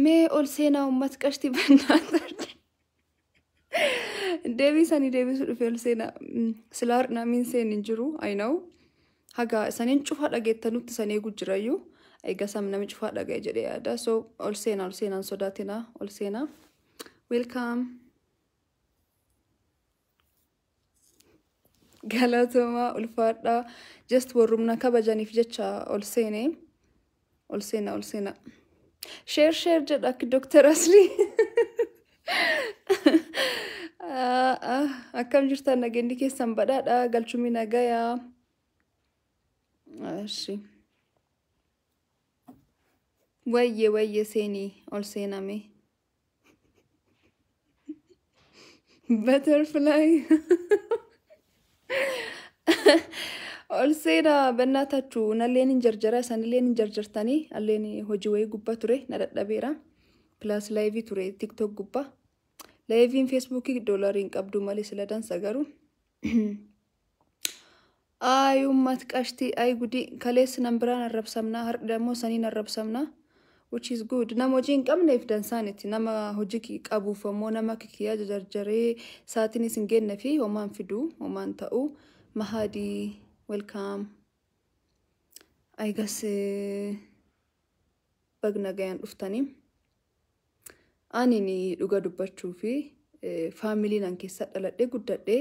May olsena ummat qashti bannatar. Deebisanii deebisuu dhufe olsena silaar naamin seen hin jiru I know. Haga sanin cufa dhageettanutti sanii gujjirayyuu. Egaa sam nami cufa dhaga'e jedhee yaada. So olseenaan sodaatina olsena. Welcome. Galatoma ulfaadha. Just warrumna kabajaniif jecha olsena. Share jedha Dr. Asli. Akkam jirtan nageenyi keessan badhaadha galchumi nagayaa. Ashi. Wayye seeni olseename. Butterfly. Olsena bannatachu nalleen jarjara sanilleen jarjartani alleen hojii wayi gubba ture na dadhabeera. Plus live ture TikTok gubba. Live in Facebook $1 qabdu malee sila dansa garu. Ay ummat qashti ay gudi kalees nambraan arrabsamna har demo sanin arrabsamna which is good. Nama hojiin qabneef dansaanitti nama hojii qabuufammoo nama kikiyaa jarjaree saatinis hin geenne fi homaan fidu homaan ta'u mahadi welcome. I guess bagna gayan dhuftani. Anini dhuga dubbachuu fi family nan keessa dhaladhe guddadhe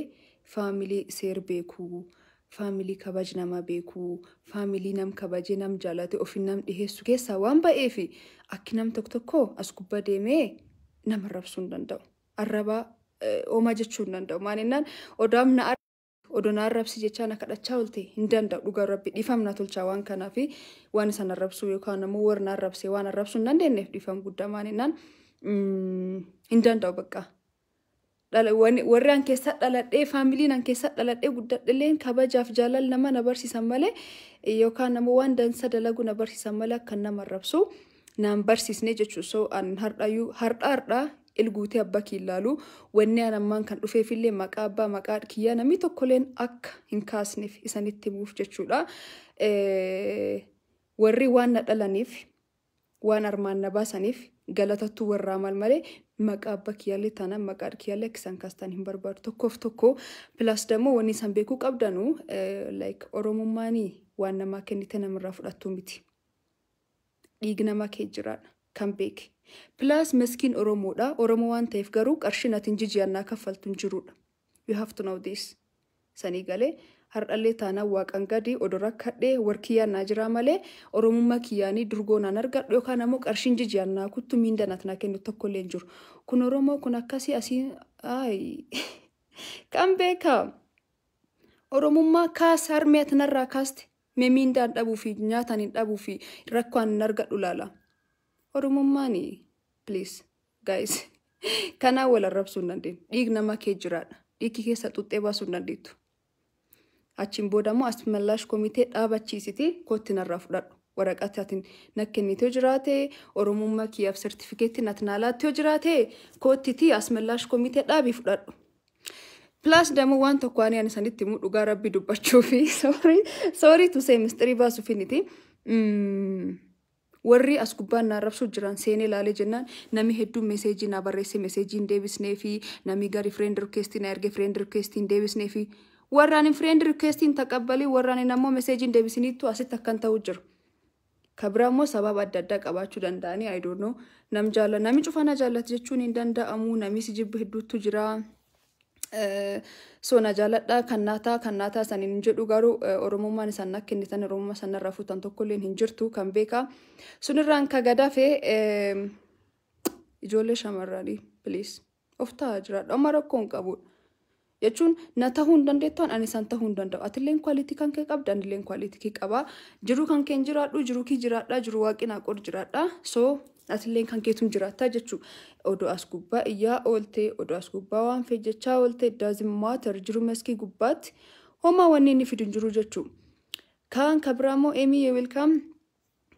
family seer beeku family kabaj nama beeku family nam kabaje nam jaalate ofin nam dhiheessu keessa waan ba'eefi akki nam tokko as gubba deemee nama rabsuu hin danda'u arraba ooma jechuu hin danda'u maaninaan odaamna odona arrabsi jechaan kadhachaa olte hin danda'u dhuga rabbi dhifamna tolchaa waan kanaa fi waan isan arrabsuu yookaan ammoo warna arrabse waan arrabsuu hin dandeenyeef dhifam guddaa maaninaan hin danda'u bakka. Warri an keessa dhaladhee faamiliin an keessa dhaladhee guddadheleen kabajaaf jaalal nama na barsiisan malee yookaan nama waan dansa dalagu na barsiisan malee akka nama arrabsu naan barsiisne jechuu so an har'a ilguutee abbaa kiilaalu wanni an ammaan kan dhufeefillee maqaa abbaa maqaa kiyyaa namni tokkoleen akka hin kaasneef isanitti himuuf jechuudha. Warri waan na dhalaniif waan armaan na baasaniif galatatu warra malee maqaa abbaa kiyyaalee taanaan maqaa kiyyaalee akkisan kaastan hin barbaadu tokko plus demo wanni san beekuu qabdanu like oromummaanii waan namaa kennite namarraa fudhattuu miti. Dhiig namaa kee jiraadha kan beeke. Plus meskiin oromoodha oromoo waan ta'eef garuu qarshii natiin jijjiirannaa kaffaltu hin jirudha. You have to know this. Sanii galee har'allee taanaan waaqan gadi odora kadhee warkiyyaan naa jiraa malee oromummaa kiyyaanii durgoonaan argadhu yookaan ammoo qarshiin jijjiirannaa kuttu miindanat naa kennu tokkollee hin jiru. Kun oromoo kun akkasii asii kan beekaa oromummaa kaas harmee atinarraa kaaste mee miindaan dhabuu fi nyaataan hin dhabuu fi rakkoon hin argadhu laala. Oromummaani please guys kanaa wal arrabsuu hin dandeenyu dhiig namaa kee jiraadha dhiigii keessa xuxxee baasuu hin dandeettu. Achin boodammoo asmellash komitee dhaabachiisiti kootti narraa fudhadhu waraqataatiin nakkennitee jiraate oromummaa kiyyaaf sertifikeetti natnaalaatti yoo jiraate koottiti asmellash komitee dhaabii fudhadhu. Plus demo waan tokko ani isanitti himu dhugaa rabbi dubbachuu fi sorry to say mistirii baasuu finiti. Warri as gubbaan na arrabsuu jiran seenee ilaalee jennaan nami hedduu meseejii na barreesse meseejiin deebisnee fi nami gari friend requestii na erge friend requestiin deebisnee fi warraan friend requestiin taqabbalii warraan nammoo meseejiin deebisiniittu asitti akkan ta'u jiru. Kabiraammoo sababa adda addaa qabaachuu danda'anii I don't know nami cufana jaallatu jechuun hin danda'amu nami si jibbu hedduutu jira. So na jaaladha kan naataa sanin jedhu garuu oromummaan isaan akka kennitan oromummaa sanarraa fuutan tokkollee hin jirtu kan beeka. Sunirraan ka gadaafee ijoollee shamarranii please of ta'aa jiraadha amma rakkoon qabudha. Jechuun na ta'uu hin dandeettaan ani isaan ta'uu hin danda'u. Atilleen kwalitii kan kee qabda anilleen kwalitii kee qaba. Jiruu kan kee jiraadhu jiruu kee jiraadha jiruu waaqinaa qor jiraadha. So atilleen kan keetuun jiraata jechuudha. Odoo as gubbaa iyyaa oolte odoo as gubbaa waan fee jechaa oolte doesn't matter jiruu meskii gubbaatti homaa wanni inni fidu jiru jechuudha. Kan kabiraammoo Amy welcome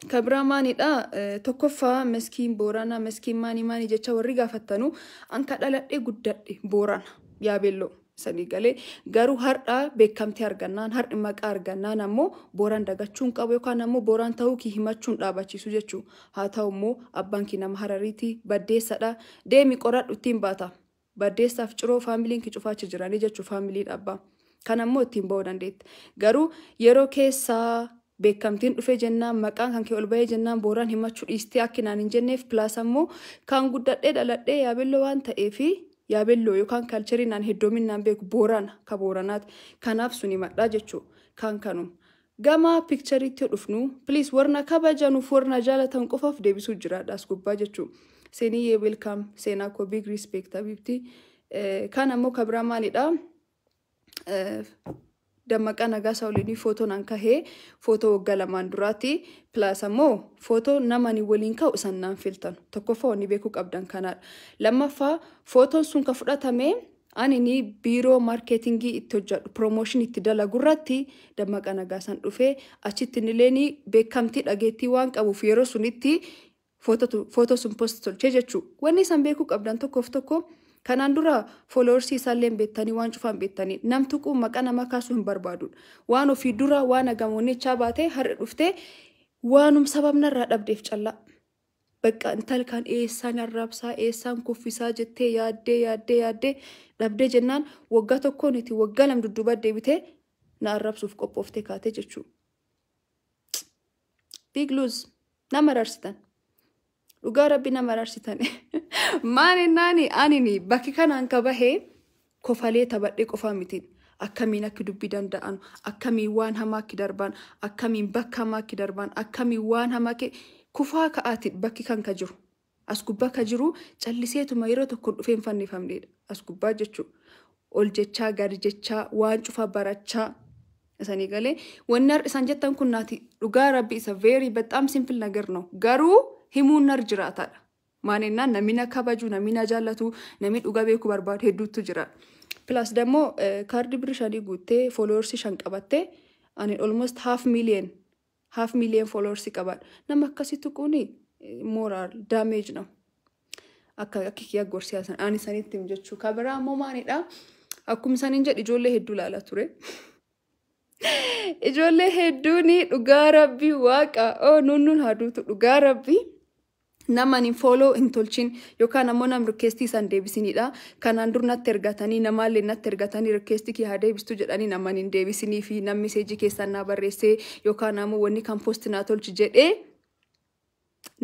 Kabiramaanidha tokkoffaa maskiin Booranaa maskiin maanii jecha warri gaafattanu anka dhaladhee guddadhe Boorana yaabelloo sanii galee garuu har'a beekamtii argannaan har'i maqaa argannaan ammoo Booran dagachuun qabu yookaan ammoo Booran ta'uu kii himachuun dhaabachiisu jechuu haa ta'u immoo abbaan kii nama Harariiti baddeessadha deemi qoradhu ittiin baata baddeessaaf ciroo faamiliin kii cufaachi jiranii jechuu faamiliin abbaa kan ammoo ittiin ba'uu dandeetti garuu yeroo keessaa beekamtiin dhufee jennaan maqaan kan kee ol bahee jennaan Booran himachuu dhiistee akkinaan hin jenneef pilaas ammoo kan guddadhee dhaladhee yaabelloo waan ta'eefi yaabelloo yookaan kalchariinaan heddoominaan beeku Boorana ka Booranaati kanaaf suni madhaa jechuu kan kanum gama pikchariitti dhufnu please warna kabajanuuf warna jaalatan qofaaf deebisuu jiraadhaas gubbaa jechuu seenii welcome seenaa koo big respect abibti kan ammoo kabiramaanidha Dammaqa Nagaasaa waliin footoon an kahee footoo waggaa lamaan duraati plus ammoo footoo namani waliin ka'u sannaan filtan tokkoffaa wanni beekuu qabdan kanaadha lammaffaa footoon sun ka fudhatame ani ni biiroo marketingii itti hojjedhu promotion itti dalagurratti Dammaqa Nagaasaan dhufee achitti nileeni beekamtii dhageettii waan qabuuf yeroo sunitti footoo sun post tolchee jechuu wanni san beekuu qabdan tokko kanaan dura followers isaalleen beektanii waan cufaan beektanii namtuquu maqaa nama kaasuu hin barbaadu waan ofii dura waan agamoonni chabaatee har'a dhuftee waanum sababnarraa dhabdeef callaa bakka intal kan eessaan arrabsaa eessaan kuffisaa jettee yaaddee dhabdee jennaan waggaa tokkoon itti waggaa lam dudduuba deebitee na arrabsuuf qophooftee kaatee jechuu big lose nama rarsitan dhugaa rabbi nama rarsitan maani naani anini bakki kanaan kabahee kofalee tabadhee qofaa mitiin akkamiin akka dubbii danda'an akkamiin waan hamaa akka darban akkamiin bakka hamaa akka darban akkamiin waan hamaa kufaa ka'aati bakki kan ka jiru as gubbaa ka jiru calliseetuma yeroo tokko dhufeen fannifamneedha as gubbaa jechuu ol jechaa gad jechaa waan cufaa barachaa isanii galee wanni har'a isaan jettan kun naati dhugaa rabbi isa very bexaam simple nagar no garuu himuun nar jiraataadha maanennaan namina kabaju namina jaallatu nami dhugaa beekuu barbaadu hedduutu jira plus dammoo kaardi birishanii guuttee followers shan qabatte ani almost half million followers qabaadha nama akkasitti quuni moral damage no akka kiyya gorsiyaasan ani sanitti jechuu kabiraa ammoo maanidha akkuma saniin jedh ijoollee hedduu laala ture ijoollee hedduuni dhugaa rabbii waaqa nunnuun haduutu dhugaa rabbii namani follow in tolchin yookaan ammoo nam requestii san deebisinidha kanaan dur natti ergatanii namaallee natti ergatanii requestii kee haa deebistu jedhanii namani hin deebisinii fi nam message keessan na barreessee yookaan ammoo wanni kan post na tolchi jedhee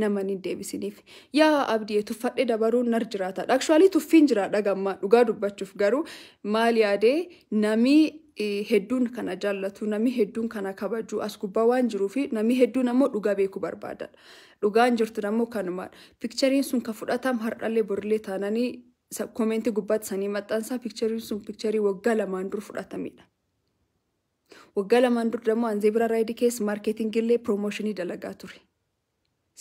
namani hin deebisiniif yaa abdii tuffadhe dabaruun nar jiraata actually tuffiin jiraadha gamma dhugaa dubbachuuf garuu maal yaadee nami hedduun kana jaallatu nami hedduun kana kabaju as gubbaa waan jiruu fi nami hedduun ammoo dhugaa beekuu barbaada dhugaan jirtu ammoo kanuma picturein sun ka fudhatam hardhalee borillee taananii commenti gubbaatti sanii maxxansa picturein sun picturee waggaa lamaan dur fudhatamedha waggaa lamaan dur dammoo an zebra ride case marketing illee promotionii dalagaa ture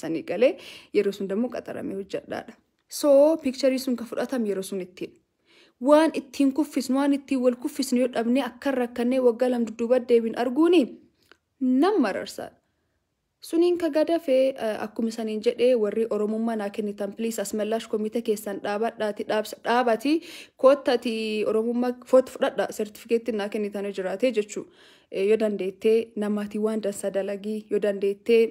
sanii galee yeroo sun dammoo qaxaramee hojjedhaadha so picturein sun ka fudhatam yeroo sun ittiin waan ittiin kuffisnu waan ittiin wal kuffisnu yoo dhabne akka rakkannee waggaa lam dudduuba deebin arguuni nama rarsaa suniin ka gadafee akkuma saniin jedhee warri oromummaa naa kennitan please asmallash komitee keessan dhaabati koottati oromummaa foot fudhadha certificate naa kennitan jiraatee jechuu yoo dandeettee namaatii waan dansa dalagii yoo dandeettee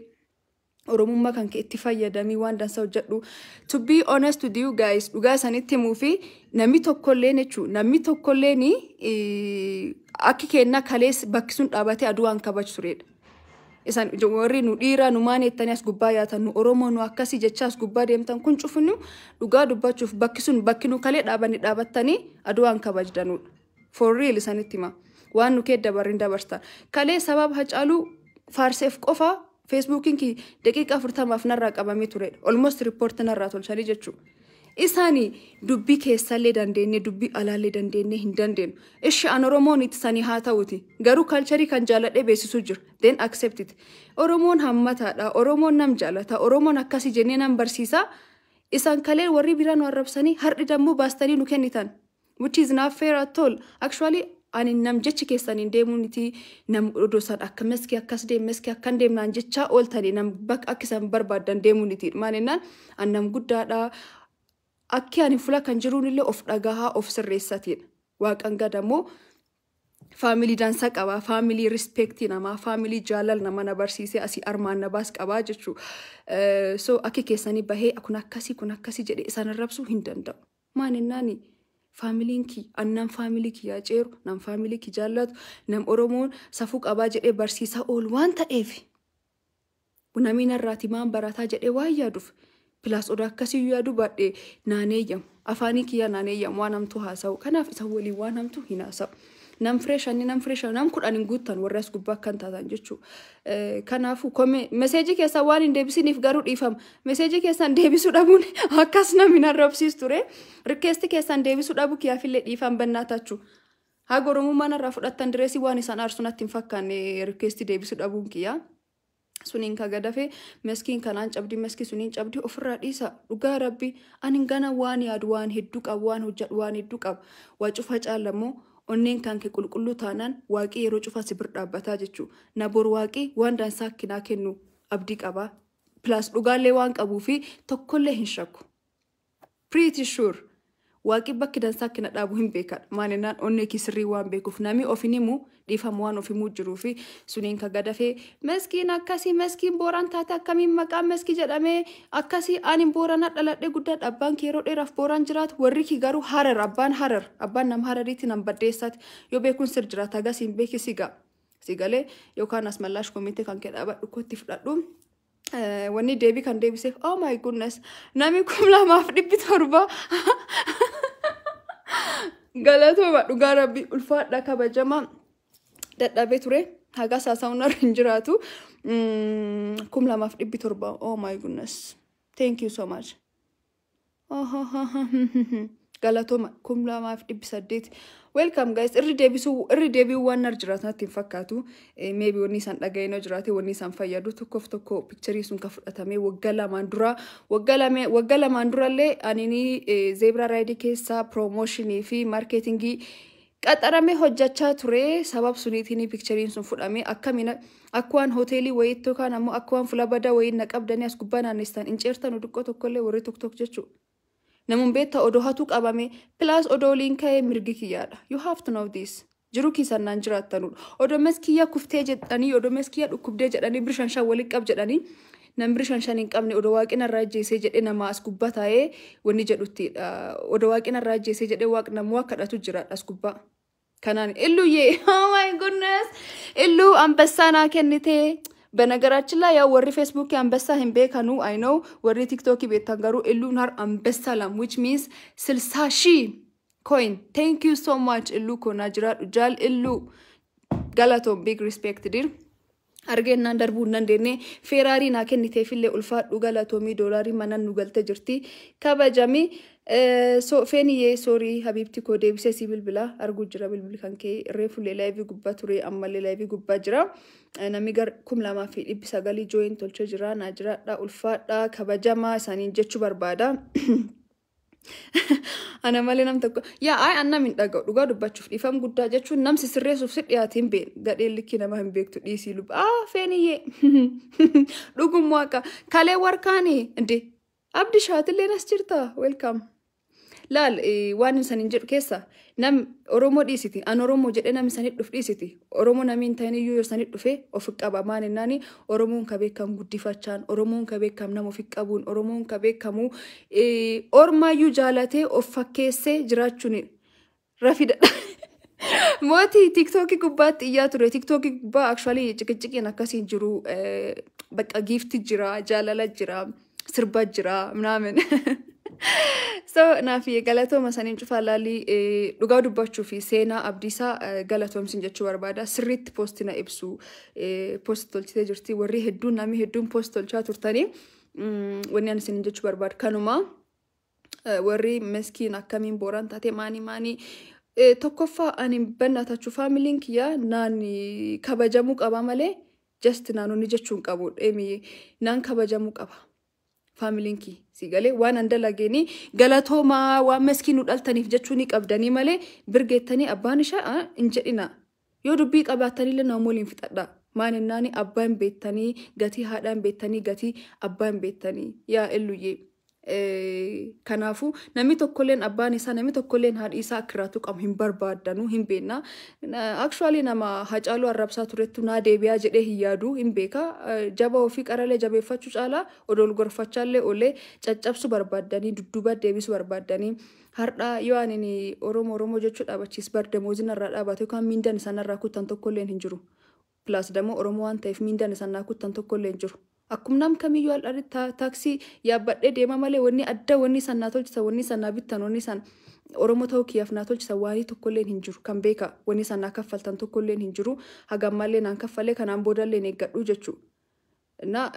oromummaa kan kee itti fayyadamii waan dansa hojjedhu to be honest with you guys dhugaa sanitti himuu fi namni tokkolleen jechuu namni tokkolleen akki kennaa kalees bakki sun dhaabatee aduwaan kabaju turedha isan warri nu dhiira nu maanettanii as gubbaa yaatan nu oromoo nu akkasii jecha as gubbaa deemtan kun cufnu dhugaa dubbachuuf bakki sun bakki nu kalee dhaabattanii aduwaan kabajdanudha for real isanitti hima waan nu kee dabarrin dabartan kalee sababa hacaaluu faarseef qofa Facebookin ki daqiiqa 40 narraa qabamee ture almost report narraa tolchanii jechuu isaani dubbii keessallee dandeenye dubbii alaallee dandeenye hin dandeenyu ishi an oromoon itti sanii haa ta'uti garuu culture kan jaaladhee beeksisuu jira then accept it oromoon hammataadha oromoon nam jaalata oromoon akkasii jennee nam barsiisa isan kalee warri biraa nu arrabsanii har'i dammoo baastanii nu kennitan which is not fair at all actually ani nam jechi keessan hin deemuuniti nam odosan akka meski akkas deem meski akkan deemnaan jecha ooltanii nam bakka akkisan barbaadan deemuuniti maalinnaan annam guddaadha akki ani fula kan jiruun illee of dhagahaa of sirreessatiin waaqan gadamoo family dansa qaba family respect nama family jaalal nama na barsiise asi armaan na baas qaba jechu so akki keessanii bahee kun akkasi jedhe isaan rabsu hin danda'u maaninnaani family ki annam family ki yaa ceeru nam family ki jaallatu nam oromoon safuu qaba jedhe barsiisa ol waan ta'eef bunamiin irraati maan barataa jedhe waan yaaduuf plus oda akkasi yaadu badhe naaneeyam afaanii kiyya naaneeyam waan hamtu haasa'u kanaaf isa walii waan hamtu hin haasa'u nam fresh nam kudhan guutan warras gubbaa kan taatan jechu kanaafu message keessa waan hin deebisiniif garuu dhiifam message keessan deebisu dhabuun akkas namin arrabsiis ture request keessan deebisu dhabu kiyaafillee dhiifam bannaatachu haa goromummaan irraa fudhattan direesii waan isaan aarsunatti hin fakkaanne request deebisu dhabuun kiyya suniin kagadafe meskiin kanaan cabdi meski suniin cabdi ofirraa dhiisa dhugaa rabbi ani gana waan yaadu waan hedduu qabu waan hojjedhu waan hedduu qabu waa cufa caalammoo onneen kan ke qulqullu taanaan waaqii yeroo cufa sibir dhaabbataa jechu na bor waaqii waan dansaa kinaa kennu abdii qaba plus dhugaallee waan qabuu fi tokkollee hin shakku pretty sure waaqii bakki dansaa kina dhaabu hin beekadha maalinaan onnee kisirrii waan beekuuf nami ofinimu dhiifam waan ofimuu jiruu fi suniin kagadafee meskiin akkasii meskiin booraan taate akkamiin maqaan meski jedhamee akkasii ani boorana dhaladhee guddaa abbaan kee yeroo dheeraaf booraan jiraatu warri ki garuu harar abbaan nam harariitti nam baddeessaati yoo beekuun sir jiraata agasiin beeki sigalee yookaan asmallaash komitee kan kee dhaabadhu kootti fudhadhu wanni deebii kan deebiseef oh my goodness nami 2,700 galatooma dhugaa rabbi ulfaadha kabajama dadhabee ture haga saasawunar hin jiraatu 2,700 oh my goodness thank you so much galatooma 2,800 welcome guys irri deebisu waan nar jiraatatti fakkaatu maybe wanni san dhagayno jiraate wanni san fayyadu tokko picture sun ka fudhatame wagga lamaan durallee anini zebra ride keessa promotion fi marketing qaxarame hojjachaa ture sabab suniitiin picture sun fudhame akkamina akwaan hoteelii wayitoo kan ammoo akwaan fulabada wayin naqabdani as gubbaan istaan inceertan dhuqqoo tokkollee warri tokko jechu namun beeta odo hatu qabame plus odo linkae mirgi kiyyaadha you have to know this jiru kisannan jiraatanu odo meskiya kuftee jedhani odo meskiya dhukkubdee jedhani birshansha wali qab jedhani nam birshanshan hin qabne odo waaqina raajjeesee jedhe nama as gubba taa'ee wanni jedhutti odo waaqina raajjeesee jedhe waaq namu akkadhatu jiraadha as gubba kanaan illu ye oh my goodness illu ambasana kennite በነገራችን ላይ ያው ወሪ ፌስቡክ አንበሳ ህምቤ ካኑ I know ወሪ ቲክቶክ ቤታንጋሩ ኢሉ ናር አንበሳ ላም which means 60,000 coin thank you so much ኢሉ ኮና ጅራዱ ጃል ኢሉ ጋላቶም big respect dir argena darbu nandene ferrari na kennite fille ulfaadhu galatomi dolari manan nu galte jirti kabajami so feniye sorry habibti ko debise sibil bila argu jira bilbil kanke refulle live gubba ture ammalle live gubba jira namigar kumlama fi ibisa gali join tolcho jira na jira da ulfaadha kabajama sanin jechu barbada ana malenam tokko ya ay anna min dhaga dhuga dubbachuuf dhifam guddaa jechuun namsi sirreessuuf sidhiyaatiin been gadhee likki nama hin beektu dhiisii lub feeniyee dhugum waaqa kalee warkaanii inde abdi shaatillee nas jirta welcome laal waan sanin jedhu keessa nam oromo dhiisiti an oromo jedhe nam sanit dhuf dhiisiti oromo namin tani yu sanit dhufe of qaba maaninnaani oromoon ka beekam guddifachaan oromoon ka beekam nam of qabuun oromoon ka beekamu ormaayyu jaalate of fakkeesse jiraachuun rafida mooti tiktok gubbaatti iyyaa ture tiktok gubbaa actually ciqiciqiin akkasiin jiru bakka gift jira jaalala jira sirba jira mnaamen so nafi galatoma sanin cufa lali dhugaa dubbachuu fi seenaa abdiisaa galatoomsin jechuu barbaada sirriitti postina ibsu post tolchitee jirti warri hedduun nami hedduun post tolchaa turtanii wanni ani sanin jechuu barbaada kanuma warri meskiin akkamiin booraan taate maani tokkoffaa ani bannaatachuu faamiliin kiyya naani kabajamuu qaba malee just naanonni jechuun qabu naan kabajamuu qaba faamiliin kiyya Sigalee waan andalageeni galatooma waan maskiinu dhaltaniif jechuuni qabdanii malee birgeettanii abbaan ishaa hin jedhina. Yoo dubbii qabaatanii illee nama waliin fixadha. Maaninnaani abbaan beektanii gatii haadhaan beektanii gatii abbaan beektanii yaa elluyyee. Kanaafu namni tokkolleen abbaan isaa namni tokkolleen haadhi isaa akkiraatu qabu hin barbaadanu hin beekna. Actually nama Hacaaluu Arrabsaa turettu naa deebi'aa jedhee hin yaadu hin beeka. Jaba ofii qaralee jabeeffachuu caalaa odol gorfachaallee olee caccabsu barbaadanii dudduuba deebisu barbaadanii. Har'a yoo ani Oromoo jechuu dhaabachiis bardamoozin irraa dhaabate yookaan miindaan isaanirraa kuttan tokkolleen hin jiru. Plus demo Oromoo waan ta'eef miindaan isaanirraa kuttan tokkolleen hin jiru. Akkuma nam kamiyyuu aldhaadhi taaksii yaabbadhee deema malee wanni adda wanni san naa tolchisa wanni san naa bittan wanni san Oromoo ta'uu kiyyaaf naa tolchisa waanii tokkolleen hin jiru kan beeka wanni san naa kaffaltan tokkolleen hin jiru hagammallee naan kaffalee kanaan boodallee eeggadhu jechuudha. Na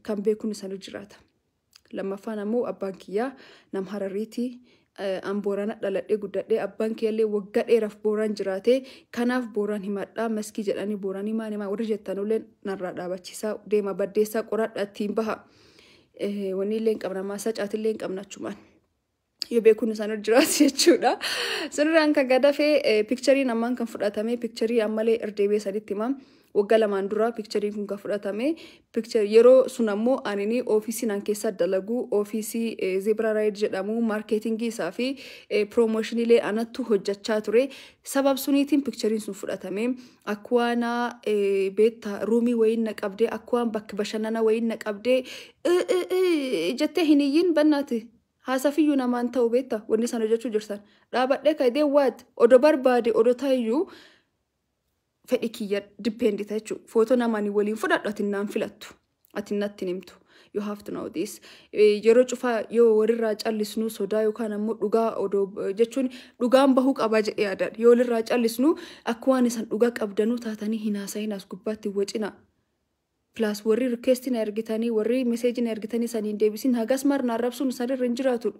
kan beekuun isaanii jiraata. Lammaffaan ammoo abbaan kiyyaa nam Harariitii. An Boorana dhaladhee guddadhee abbaan kiyyallee waggaa dheeraaf Booraan jiraate kanaaf Booraan himadhaa maskii jedhanii Booraan himaa warri jettanullee narraa dhaabachiisaa deema baddeessaa qoradhaa ittiin baha wanni illee hin qabna maasaa caatillee hin qabna achumaan yoo beekuun isaanii jiraatu jechuudha. Sirraan kan gadafee pikchariin ammaan kan fudhatame pikcharii ammalee irdeebee sadiitti himaa. Waggaa lamaan dura pikchariin kun kan fudhatame yeroo sun ammoo anini ofiisiin an keessa dalagu ofiisii Zebra Ride jedhamu marketingii isaa fi promotioniilee anattu hojjechaa ture sabab suniitiin pikchariin sun fudhatame akwaana beetta ruumii wayiin na qabdee akwaan bakka bashannana wayiin na qabdee jettee hiniyyiin bannaati haasafiyyuu namaan ta'u beetta wanni sana hojjechuu jirtan dhaabadhee kaydee waat odo barbaade odo taayyuu fedhi kiyya dependita jechuudha. Footoo namaanii waliin fudhadhu ati naan filattu. Ati natti himtu. You have to know this. Yeroo cufaa yoo walirraa callisnu sodaa yookaan ammoo dhugaa odoo jechuun dhugaan bahuu qaba jedhee yaadadha. Yoo walirraa callisnu akka waan isan dhugaa qabdanuu taatanii hin haasa'iin as gubbaatti wacina. Plus warri requestiin ergitanii warri meseejiin ergitanii saniin deebisiin hagas marnaa arrabsuun isaanirra hin jiraatudha.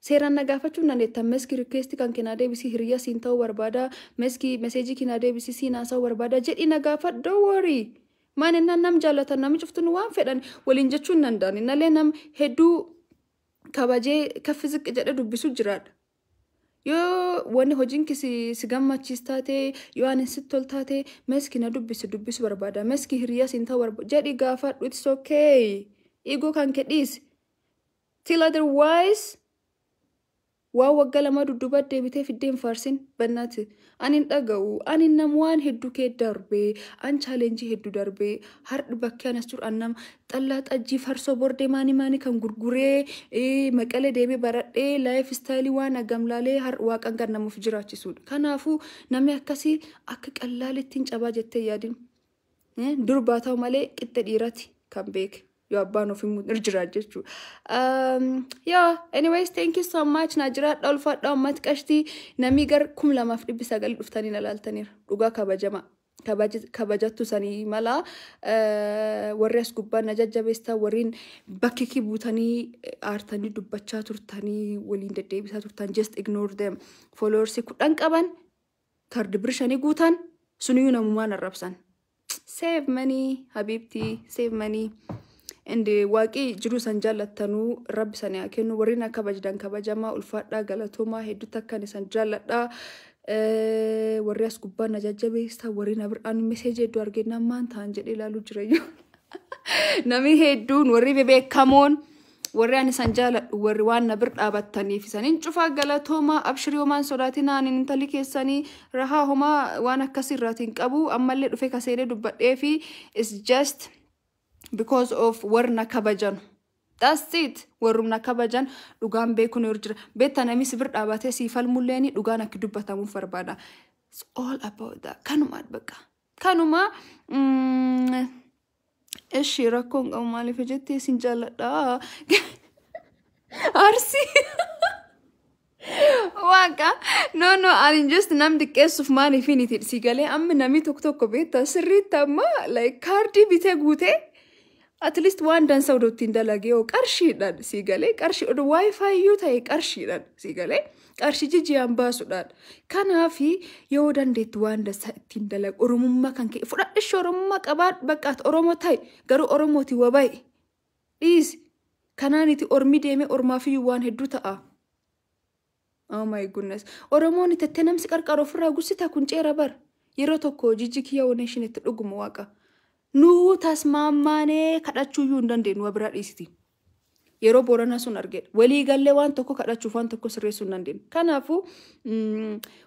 Seeraan nagaafachuun naanneettan meeskii request kan kennaa deebisii hiriyaa siin ta'uu barbaada meeskii meseejii kennaa deebisii siin haasa'uu barbaada jedhi nagaafadhu don't worry maaninnaan nam jaallatan nami cuftuun waan fedhan waliin jechuun danda'an innallee nam hedduu kabajee kaffi ziqqi jedhe dubbisu jiraadha. Yoo wanni hojiin si gammachiis taate yoo ani sitti tol taate meeskii na dubbisu barbaada meeskii hiriyaa siin ta'uu barbaada jedhi gaafadhu it's okay ego kan kedhiis till otherwise. Waa waggaa lama dudduuba deebitee fiddeen faarsin bannaati. Ani dhaga'u ani nam waan hedduu kee darbee an challenge hedduu darbee har'i bakki anas jiru annam xallaa xajjii farsoo bordee maani kan gurguree maqalee deebee baradhee life style waan agamlaalee har'i waaqan kan namuuf jiraachisuudha. Kanaafuu namni akkasii akka qallaalittiin cabaa jettee yaadin. Durbaa ta'u malee qixxe dhiirati kan beeke. Yo abbaan of himuun irjira jechuudha. Yeah, anyways, thank you so much. Naajiraadha ulfaadha uummata qashtii namni gar 2019 dhuftanii ilaaltaniira. Dhugaa kabajama. Kabajattu sanii mala warri as gubbaa na jajjabeessaa warriin bakki kibuutanii aartanii dubbachaa turtanii waliin deddeebisaa turtan just ignore them. Followers 10 qaban kardi birshanii guutan suniyyuu namumaan arrabsan. Save money, habibti, save money. Indi waaqii jiru san jaallattanuu rabbi sanii kennu warreen akka kabajdan kabajamaa ulfaadhaa galatoomaa hedduu takkan isan jaalladhaa warri as gubbaa na jajjabeessaa warreen abiraan meseejii hedduu argennaan maan ta'an jedhee ilaaluu jirayyuu namni hedduun warri beekamoon warri ani san jaalladhu warri waan na bir dhaabattaniif isaniin cufaa galatoomaa abshirii homaan sodaatinaan intali keessanii rahaa homaa waan akkasii irraatiin qabu ammallee dhufee kaseedee dubbadhee fi is just because of warna kabajan. That's it. Warumna kabajan dhugaan beekun irjira. Beetta namni sibir dhaabatee siifal mulleeni dhugaan akka dubbatamuuf barbaada. It's all about that. Kanuma bakka. Kanuma eshi rakkoon qabu maaliif jettee sin jaalladha. Arsi. Waka no ani just nam diqqeessuuf maaliif hin itti sigalee amma namni tokko beetta sirriitti amma like kaardii bitee guutee at least one dansa odottiin dalagee oo qarshiidhaan sigalee qarshii odoo wifi iyyuu ta'e qarshiidhaan sigalee qarshii jijjiiraan baasuudhaan kanaafi yoo dandeetti waan dansa ittiin dalag oromummaa kan kee fudhadhe oromummaa qabaad bakkaat oromoo ta'e garuu oromooti waba'i Dhiisi. Kanaaniti ormi deeme ormaa fi waan hedduu ta'a. Oh my goodness. Oromoon itti namsi qarqara ofirraa gussita kun ceera bar. Yeroo tokko jijji kiyya oneeshin itti dhuguma waaqa. Nuu tasmaammaanee kadhachuuyyuu hin dandeenyu waa biraa dhiisiti. Yeroo Booranaa sun argedha. Walii gallee waan tokko kadhachuuf waan tokko sirreessuu hin dandeenyu. Kanaafuu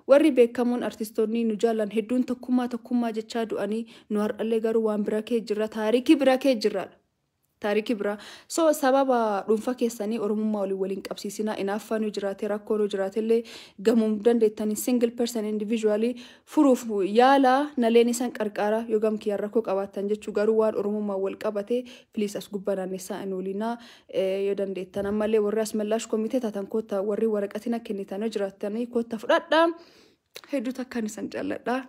warri beekamoon artistoonni nu jaalan hedduun tokkummaa jechaa du'anii nu har'allee garuu waan bira kee jirra taarikii bira kee jirraadha. Taarikii bira. So sababa dhuunfaa keessanii Oromummaa waliin qabsiisinaa inaaffaan jiraate rakkoon jiraatellee gamuun dandeettanii single person individually furuuf yaala naleen isaan qarqara yoo gamkii rakkoo qabaatan jechuu garuu waan Oromummaa wal qabate please as gubbanaan isaa inulinaa yoo dandeettan ammallee warri asmallaash komitee taatan koota warri waraqatina kennitan jiraatanii koota fudhadhaa hedduu takkaan isaan jaalladhaa.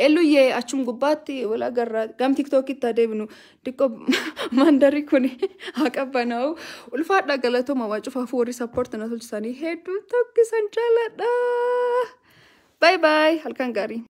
Eluye achum gubbaatti wala garra gam TikTok itti adeemnu dikko mandari kuni haqabanaa'u ulfaadha galatoma waa cufaaf warri support na tolchisanii hedduu tokkisan jaalladha. Bye bye halkan gaarii.